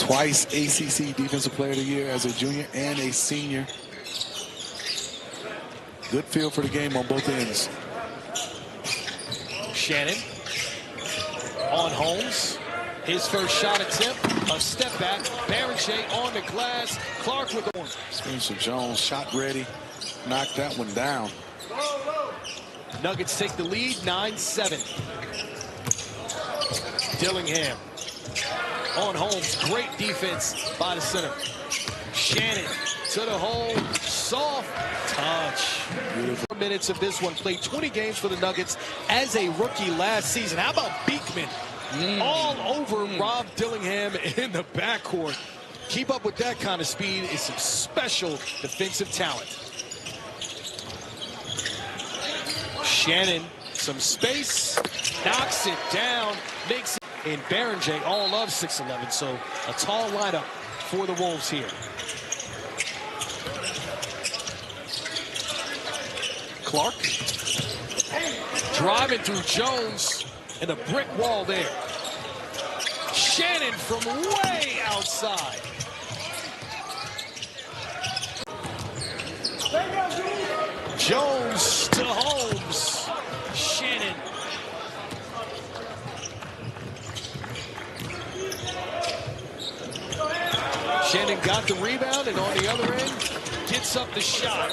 Twice ACC Defensive Player of the Year as a junior and a senior. Good feel for the game on both ends. Shannon on Holmes. His first shot attempt, a step back. Barrenshea on the glass. Clark with the one. Spencer Jones shot ready. Knocked that one down. Nuggets take the lead, 9-7. Dillingham on Holmes. Great defense by the center. Shannon to the hole. Soft touch. Beautiful. 4 minutes of this one. Played 20 games for the Nuggets as a rookie last season. How about Beekman? All over Rob Dillingham in the backcourt. Keep up with that kind of speed is some special defensive talent. Shannon, some space, knocks it down, makes it. And Barrenshea all of 6'11", so a tall lineup for the Wolves here. Clark driving through Jones and a brick wall there. Shannon from way outside. Jones to Holmes. Shannon. Shannon got the rebound, and on the other end, gets up the shot,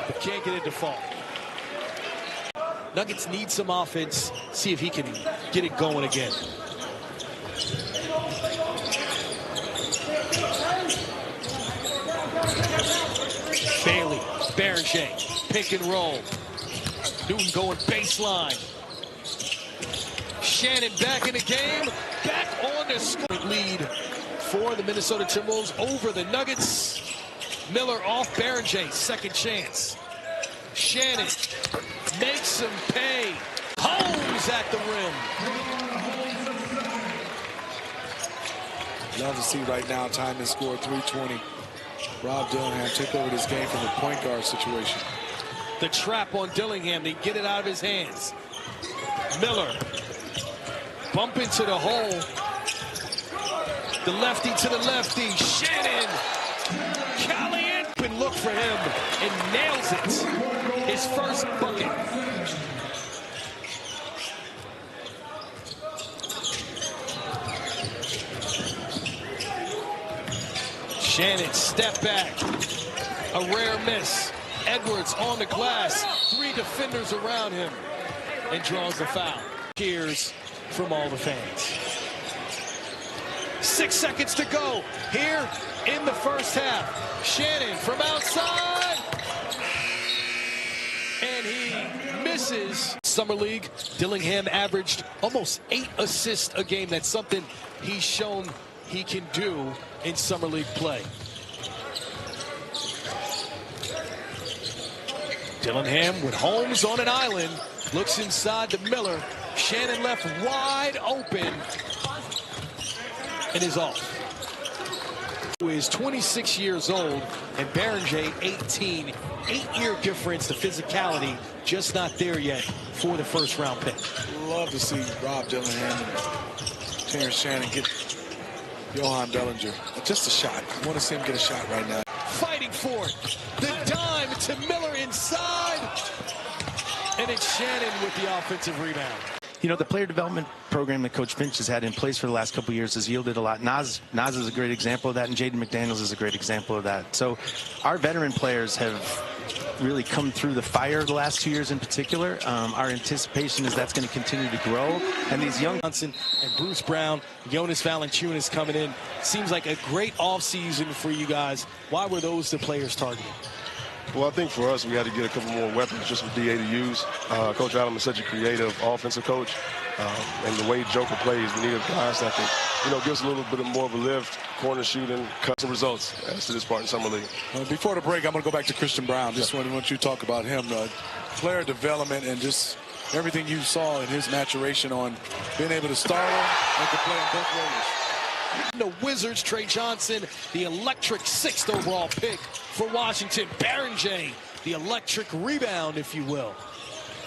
but can't get it to fall. Nuggets need some offense. See if he can get it going again. Bailey, Barrenshea, pick and roll. Newton going baseline. Shannon back in the game, back on the score. Lead for the Minnesota Timberwolves over the Nuggets. Miller off Barrenshea, second chance. Shannon makes him pay. Holmes at the rim. Love to see right now time to score 3:20. Rob Dillingham took over this game from a point guard situation. The trap on Dillingham to get it out of his hands. Miller bump into the hole. The lefty to the lefty. Shannon. Caliente look for him and nails it. His first bucket. Shannon step back. A rare miss. Edwards on the glass. 3 defenders around him and draws the foul. Cheers from all the fans. 6 seconds to go here in the first half. Shannon from outside. And he misses. Summer League, Dillingham averaged almost 8 assists a game. That's something he's shown he can do in Summer League play. Dillingham with Holmes on an island. Looks inside to Miller. Shannon left wide open. And is off. Who is 26 years old and Barrenshea 18. 8-year difference, the physicality just not there yet for the first round pick. Love to see Rob Dillingham and Terrence Shannon get Johan Bellinger. Just a shot. I want to see him get a shot right now. Fighting for it. The dime to Miller inside. And it's Shannon with the offensive rebound. You know, the player development program that Coach Finch has had in place for the last couple of years has yielded a lot. Nas is a great example of that, and Jaden McDaniels is a great example of that. So our veteran players have really come through the fire the last 2 years in particular. Our anticipation is that's going to continue to grow. And these young Johnson and Bruce Brown, Jonas Valanciunas coming in. Seems like a great offseason for you guys. Why were those the players targeted? Well, I think for us, we had to get a couple more weapons just for DA to use. Coach Allen is such a creative offensive coach. And the way Joker plays, we needed guys that can, give us a little bit more of a lift, corner shooting, cut some results as to this part in Summer League. Before the break, I'm going to go back to Christian Brown. Just want you to talk about him, player development and just everything you saw in his maturation on being able to start him and to play in both ways. The Wizards, Trey Johnson, the electric 6th overall pick for Washington. Barrenshea, the electric rebound, if you will.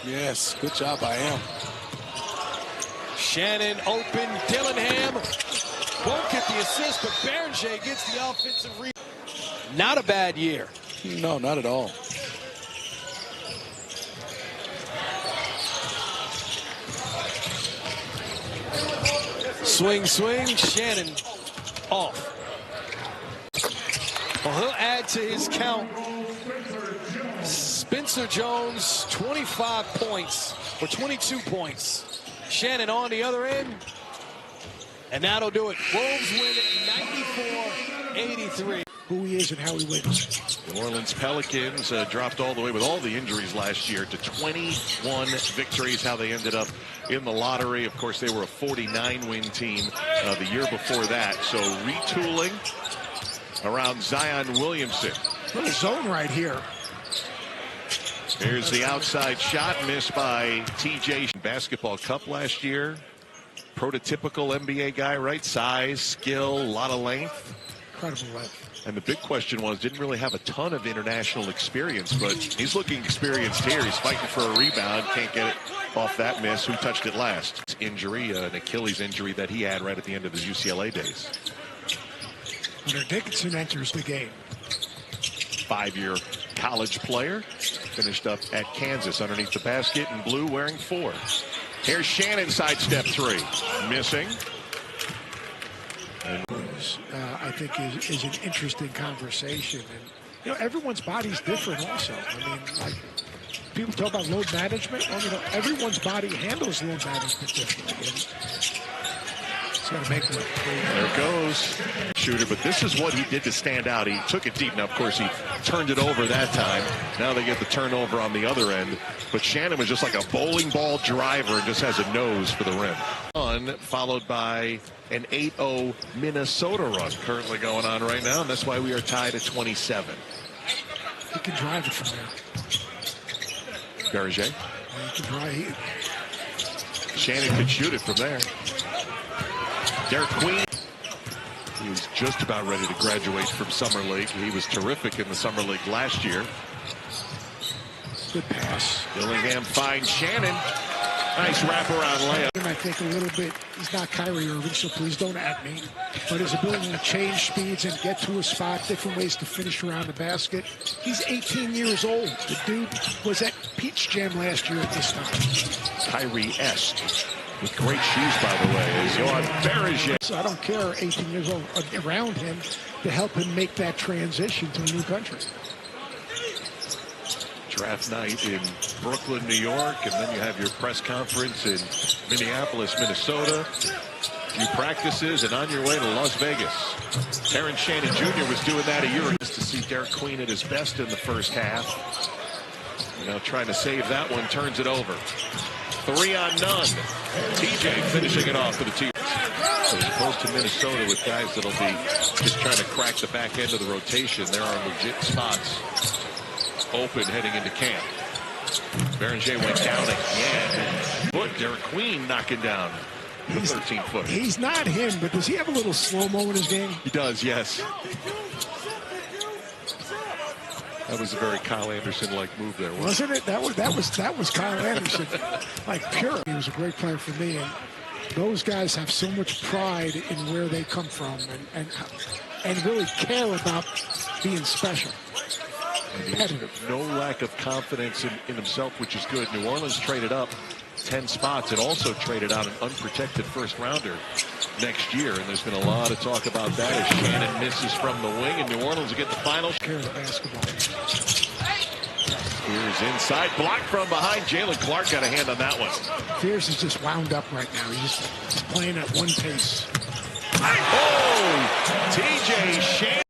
Yes, good job by him. Shannon open, Dillingham Won't get the assist, but Beranger gets the offensive rebound. Not a bad year. No, not at all. Swing, swing. Shannon off. Well, he'll add to his count. Spencer Jones, 25 points, or 22 points. Shannon on the other end. And that'll do it. Wolves win 94-83. Who he is and how he wins. New Orleans Pelicans dropped all the way with all the injuries last year to 21 victories, how they ended up in the lottery. Of course, they were a 49-win team the year before that. So retooling around Zion Williamson. Little zone right here. Here's the outside shot missed by TJ. Basketball Cup last year. Prototypical NBA guy, right? Size, skill, a lot of length. Incredible length. And the big question was, didn't really have a ton of international experience, but he's looking experienced here. He's fighting for a rebound, can't get it off that miss. Who touched it last? Injury, an Achilles injury that he had right at the end of his UCLA days. Hunter Dickinson enters the game. 5-year college player, finished up at Kansas underneath the basket in blue, wearing 4. Here's Shannon, sidestep 3, missing. I think is an interesting conversation, and everyone's body's different. Also, I mean, like people talk about load management. Well, everyone's body handles load management differently. And it's got to make one. There it goes, shooter. But this is what he did to stand out. He took it deep. Now, of course, he turned it over that time. Now they get the turnover on the other end. But Shannon was just like a bowling ball driver and just has a nose for the rim. Followed by an 8-0 Minnesota run currently going on right now, and that's why we are tied at 27. He can drive it from there. Beranger. He can drive. Shannon could shoot it from there. Derek Queen. He was just about ready to graduate from Summer League. He was terrific in the Summer League last year. Good pass. Dillingham finds Shannon. Nice wraparound layup. I think a little bit, he's not Kyrie Irving, so please don't at me. But his ability to change speeds and get to a spot, different ways to finish around the basket. He's 18 years old. The dude was at Peach Jam last year at this time. Kyrie-esque. With great shoes, by the way, is Johan Beranger. So I don't care, 18 years old, around him to help him make that transition to a new country. Draft night in Brooklyn, New York, and then you have your press conference in Minneapolis, Minnesota. A few practices, and on your way to Las Vegas. Terrence Shannon Jr. was doing that a year ago. To see Derek Queen at his best in the first half. Now trying to save that one, turns it over. 3 on none. TJ finishing it off for the team. So as opposed to Minnesota with guys that'll be just trying to crack the back end of the rotation, there are legit spots open heading into camp. Beranger went down again. But Derek Queen knocking down the 13-footer. He's not him, but does he have a little slow-mo in his game? He does, yes. That was a very Kyle Anderson-like move there, wasn't it? That was Kyle Anderson, like pure. He was a great player for me, and those guys have so much pride in where they come from, and really care about being special. No lack of confidence in himself, which is good. New Orleans traded up 10 spots and also traded out an unprotected first-rounder next year, and there's been a lot of talk about that as Shannon misses from the wing, and New Orleans will get the final. Care of basketball. Here's inside, blocked from behind. Jalen Clark got a hand on that one. Fears is just wound up right now. He's just playing at one pace. Oh, TJ Shannon.